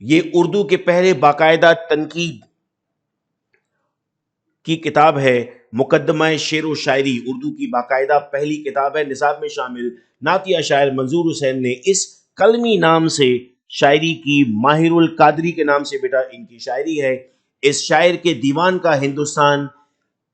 یہ اردو کے پہلے باقاعدہ تنقید کی کتاب ہے، مقدمہ شعر و شاعری اردو کی باقاعدہ پہلی کتاب ہے، نصاب میں شامل نعتیہ شاعر منظور حسین نے اس قلمی نام سے شاعری کی، ماہر القادری کے نام سے بیٹا ان کی شاعری ہے۔ اس شاعر کے دیوان کا ہندوستان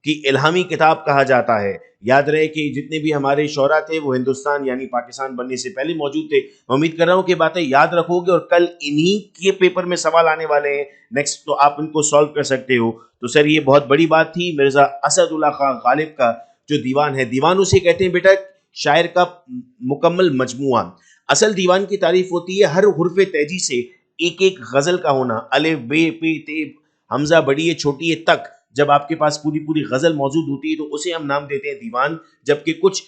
کی الہامی کتاب کہا جاتا ہے۔ یاد رہے کہ جتنے بھی ہمارے شعراء تھے وہ ہندوستان یعنی پاکستان بننے سے پہلے موجود تھے۔ میں امید کر رہا ہوں کہ باتیں یاد رکھو گے، اور کل انہی کے پیپر میں سوال آنے والے ہیں نیکسٹ، تو آپ ان کو سالو کر سکتے ہو۔ تو سر یہ بہت بڑی بات تھی۔ مرزا اسد اللہ خان غالب کا جو دیوان ہے، دیوان اسے کہتے ہیں بیٹا شاعر کا مکمل مجموعہ۔ اصل دیوان کی تعریف ہوتی ہے ہر حرف تہجی سے ایک ایک غزل کا ہونا، الف بے پے تے حمزہ بڑی ہے چھوٹی ہے تک، جب آپ کے پاس پوری پوری غزل موجود ہوتی ہے تو اسے ہم نام دیتے ہیں دیوان، جبکہ کچھ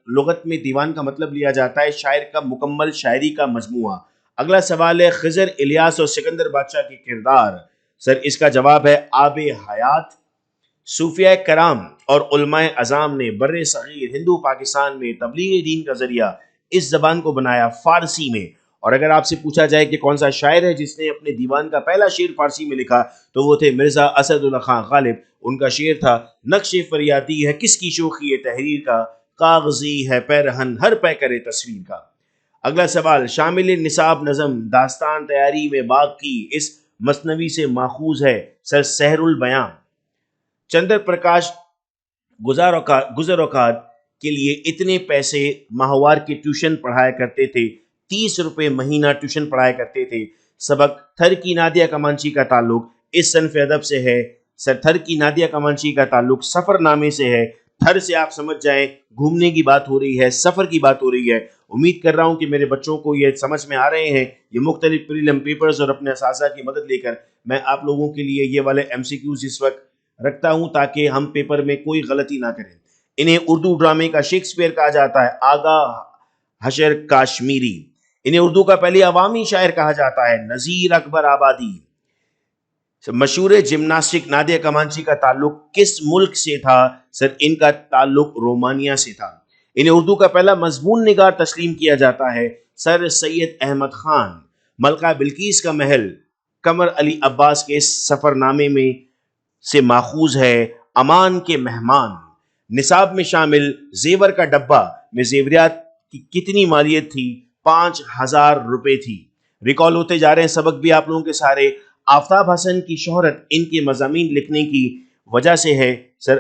لغت میں دیوان کا مطلب لیا جاتا ہے شاعر کا مکمل شاعری کا مجموعہ۔ اگلا سوال ہے خضر، الیاس اور سکندر بادشاہ کے کردار۔ سر اس کا جواب ہے آب حیات۔ صوفیاء کرام اور علماء اعظام نے بر صغیر ہندو پاکستان میں تبلیغ دین کا ذریعہ اس زبان کو بنایا فارسی میں۔ اور اگر آپ سے پوچھا جائے کہ کون سا شاعر ہے جس نے اپنے دیوان کا پہلا شعر فارسی میں لکھا، تو وہ تھے مرزا اسد اللہ خان غالب۔ ان کا شعر تھا نقش فریادی ہے کس کی شوخی تحریر کا، کاغذی ہے پیرہن ہر پے کرے تصویر کا۔ اگلا سوال، شامل نصاب نظم داستان تیاری میں باغ کی اس مثنوی سے ماخوذ ہے سر سحر البیاں۔ چندر پرکاش گزر اوقات کے لیے اتنے پیسے ماہوار کے ٹیوشن پڑھایا کرتے تھے، 30 روپے مہینہ ٹیوشن پڑھایا کرتے تھے۔ سبق تھر کی نادیہ کمانچی کا تعلق اس صنف ادب سے ہے سر، تھر کی نادیہ کمانچی کا تعلق سفر نامے سے ہے۔ تھر سے آپ سمجھ جائیں گھومنے کی بات ہو رہی ہے، سفر کی بات ہو رہی ہے۔ امید کر رہا ہوں کہ میرے بچوں کو یہ سمجھ میں آ رہے ہیں۔ یہ مختلف پریلم پیپرز اور اپنے اساتذہ کی مدد لے کر میں آپ لوگوں کے لیے یہ والے ایم سی کیوز اس وقت رکھتا ہوں تاکہ ہم پیپر میں کوئی غلطی نہ کریں۔ انہیں اردو ڈرامے کا شیکسپیئر کہا جاتا ہے، آغا حشر کاشمیری۔ انہیں اردو کا پہلی عوامی شاعر کہا جاتا ہے، نذیر اکبر آبادی۔ مشہور جمناسٹک نادیہ کمانچی کا تعلق کس ملک سے تھا؟ سر ان کا تعلق رومانیہ سے تھا۔ انہیں اردو کا پہلا مضمون نگار تسلیم کیا جاتا ہے سر سید احمد خان۔ ملکہ بلقیس کا محل قمر علی عباس کے سفر نامے میں سے ماخوذ ہے، امان کے مہمان۔ نصاب میں شامل زیور کا ڈبہ میں زیوریات کی کتنی مالیت تھی؟ 5000 روپے تھی۔ ریکال ہوتے جا رہے ہیں سبق بھی آپ لوگوں کے سارے۔ آفتاب حسن کی شہرت ان کے مضامین لکھنے کی وجہ سے ہے سر،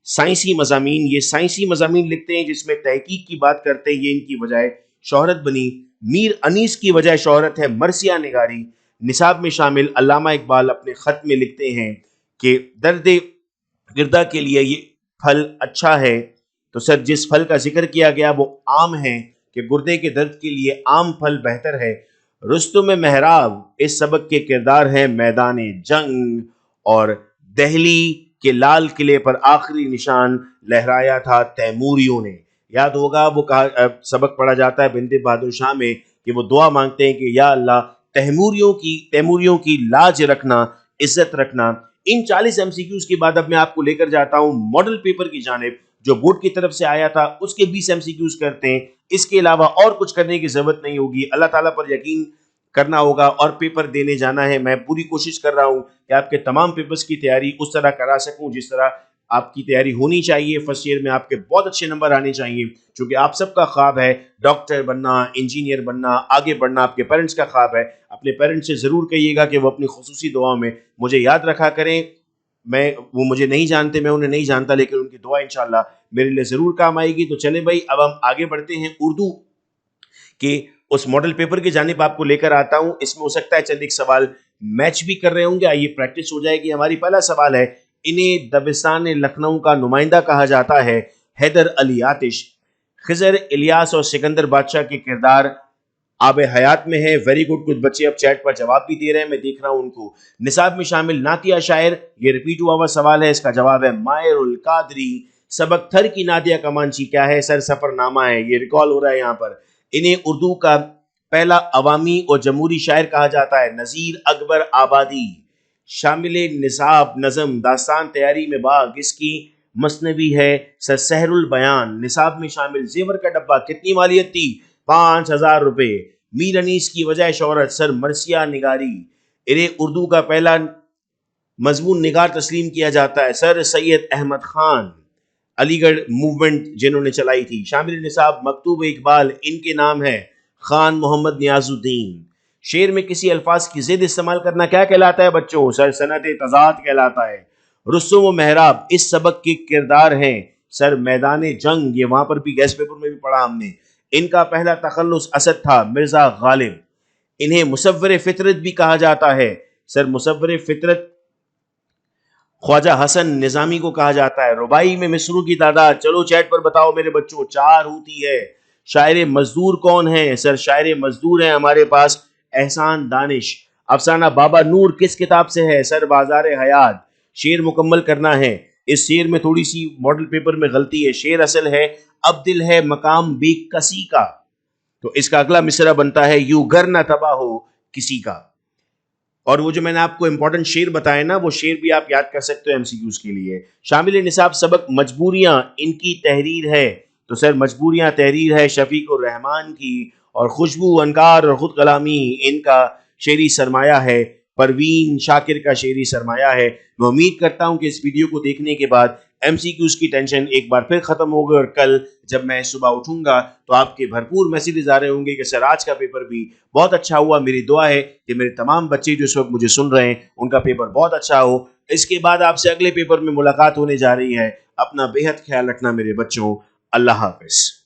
سائنسی مضامین، یہ سائنسی مضامین لکھتے ہیں جس میں تحقیق کی بات کرتے ہیں، یہ ان کی وجہ شہرت بنی۔ میر انیس کی وجہ شہرت ہے مرثیہ نگاری۔ نصاب میں شامل علامہ اقبال اپنے خط میں لکھتے ہیں کہ درد گردہ کے لیے یہ پھل اچھا ہے، تو سر جس پھل کا ذکر کیا گیا وہ آم ہے کہ گردے کے درد کے لیے آم پھل بہتر ہے۔ رستم محراب اس سبق کے کردار ہیں میدان جنگ، اور دہلی کے لال قلعے پر آخری نشان لہرایا تھا تیموریوں نے۔ یاد ہوگا وہ سبق پڑھا جاتا ہے بندے بہادر شاہ میں کہ وہ دعا مانگتے ہیں کہ یا اللہ تیموریوں کی لاج رکھنا، عزت رکھنا۔ ان 40 ایم سی کیوز کے بعد اب میں آپ کو لے کر جاتا ہوں ماڈل پیپر کی جانب جو بورڈ کی طرف سے آیا تھا، اس کے 20 ایم سی کیوز کرتے ہیں۔ اس کے علاوہ اور کچھ کرنے کی ضرورت نہیں ہوگی، اللہ تعالیٰ پر یقین کرنا ہوگا اور پیپر دینے جانا ہے۔ میں پوری کوشش کر رہا ہوں کہ آپ کے تمام پیپرز کی تیاری اس طرح کرا سکوں جس طرح آپ کی تیاری ہونی چاہیے۔ فرسٹ ایئر میں آپ کے بہت اچھے نمبر آنے چاہیے، چونکہ آپ سب کا خواب ہے ڈاکٹر بننا، انجینئر بننا، آگے بڑھنا۔ آپ کے پیرنٹس کا خواب ہے، اپنے پیرنٹس سے ضرور کہیے گا کہ وہ اپنی خصوصی دعاؤں میں مجھے یاد رکھا کریں۔ وہ مجھے نہیں جانتے، میں انہیں نہیں جانتا، لیکن ان کی دعا انشاءاللہ میرے لیے ضرور کام آئے گی۔ تو چلیں بھائی اب ہم آگے بڑھتے ہیں، اردو کے اس ماڈل پیپر کی جانب آپ کو لے کر آتا ہوں۔ اس میں ہو سکتا ہے چند ایک سوال میچ بھی کر رہے ہوں گے، آئیے پریکٹس ہو جائے گی ہماری۔ پہلا سوال ہے، انہیں دبستان لکھنؤ کا نمائندہ کہا جاتا ہے، حیدر علی آتش۔ خضر، الیاس اور سکندر بادشاہ کے کردار آب حیات میں ہے۔ ویری گڈ، کچھ بچے اب چیٹ پر جواب بھی دے رہے ہیں، میں دیکھ رہا ہوں ان کو۔ نصاب میں شامل نعتیہ شاعر، یہ ریپیٹ ہوا ہوا سوال ہے، اس کا جواب ہے ماہر القادری۔ سبق تھر کی نادیہ کمانچی کیا ہے؟ سر سفر نامہ ہے، یہ ریکال ہو رہا ہے یہاں پر۔ انہیں اردو کا پہلا عوامی اور جمہوری شاعر کہا جاتا ہے، نذیر اکبر آبادی۔ شامل نصاب نظم داستان تیاری میں باغ اس کی مثنوی ہے سر سحر البیان۔ نصاب میں شامل زیور کا ڈبہ کتنی مالیت تھی؟ 5000 روپے۔ میر انیس کی وجہ شہرت سر مرثیہ نگاری۔ انہیں اردو کا پہلا مضمون نگار تسلیم کیا جاتا ہے سر سید احمد خان، علی گڑھ موومنٹ جنہوں نے چلائی تھی۔ شامل نصاب مکتوب اقبال ان کے نام ہے، خان محمد نیاز الدین۔ شعر میں کسی الفاظ کی ضد استعمال کرنا کیا کہلاتا ہے بچوں؟ سر صنعت تضاد کہلاتا ہے۔ رستم و مہراب اس سبق کے کردار ہیں، سر میدان جنگ، یہ وہاں پر بھی گیس پیپر میں بھی پڑھا ہم نے۔ ان کا پہلا تخلص اسد تھا، مرزا غالب۔ انہیں مصور فطرت بھی کہا جاتا ہے، سر مصور فطرت خواجہ حسن نظامی کو کہا جاتا ہے۔ ربائی میں مصروں کی تعداد چلو چیٹ پر بتاؤ میرے بچوں، 4 ہوتی ہے۔ شاعر مزدور کون ہیں؟ سر شاعر مزدور ہیں ہمارے پاس احسان دانش۔ افسانہ بابا نور کس کتاب سے ہے؟ سر بازار حیات۔ شعر مکمل کرنا ہے، اس شعر میں تھوڑی سی ماڈل پیپر میں غلطی ہے، شعر اصل ہے اب دل ہے مقام بے کسی کا، تو اس کا اگلا مصرع بنتا ہے یوں گر نہ تباہ ہو کسی کا۔ اور وہ جو میں نے آپ کو امپورٹنٹ شعر بتائے نا، وہ شعر بھی آپ یاد کر سکتے ہو ایم سی کیوز کے لیے۔ شامل نصاب سبق مجبوریاں ان کی تحریر ہے، تو سر مجبوریاں تحریر ہے شفیق الرحمان کی، اور خوشبو انکار اور خود کلامی ان کا شعری سرمایہ ہے، پروین شاکر کا شعری سرمایہ ہے۔ میں امید کرتا ہوں کہ اس ویڈیو کو دیکھنے کے بعد ایم سی کیوز کی ٹینشن ایک بار پھر ختم ہوگی، اور کل جب میں صبح اٹھوں گا تو آپ کے بھرپور میسیجز آ رہے ہوں گے کہ سر آج کا پیپر بھی بہت اچھا ہوا۔ میری دعا ہے کہ میرے تمام بچے جو اس وقت مجھے سن رہے ہیں ان کا پیپر بہت اچھا ہو۔ اس کے بعد آپ سے اگلے پیپر میں ملاقات ہونے جا رہی ہے۔ اپنا بے حد خیال رکھنا میرے بچوں، اللہ حافظ۔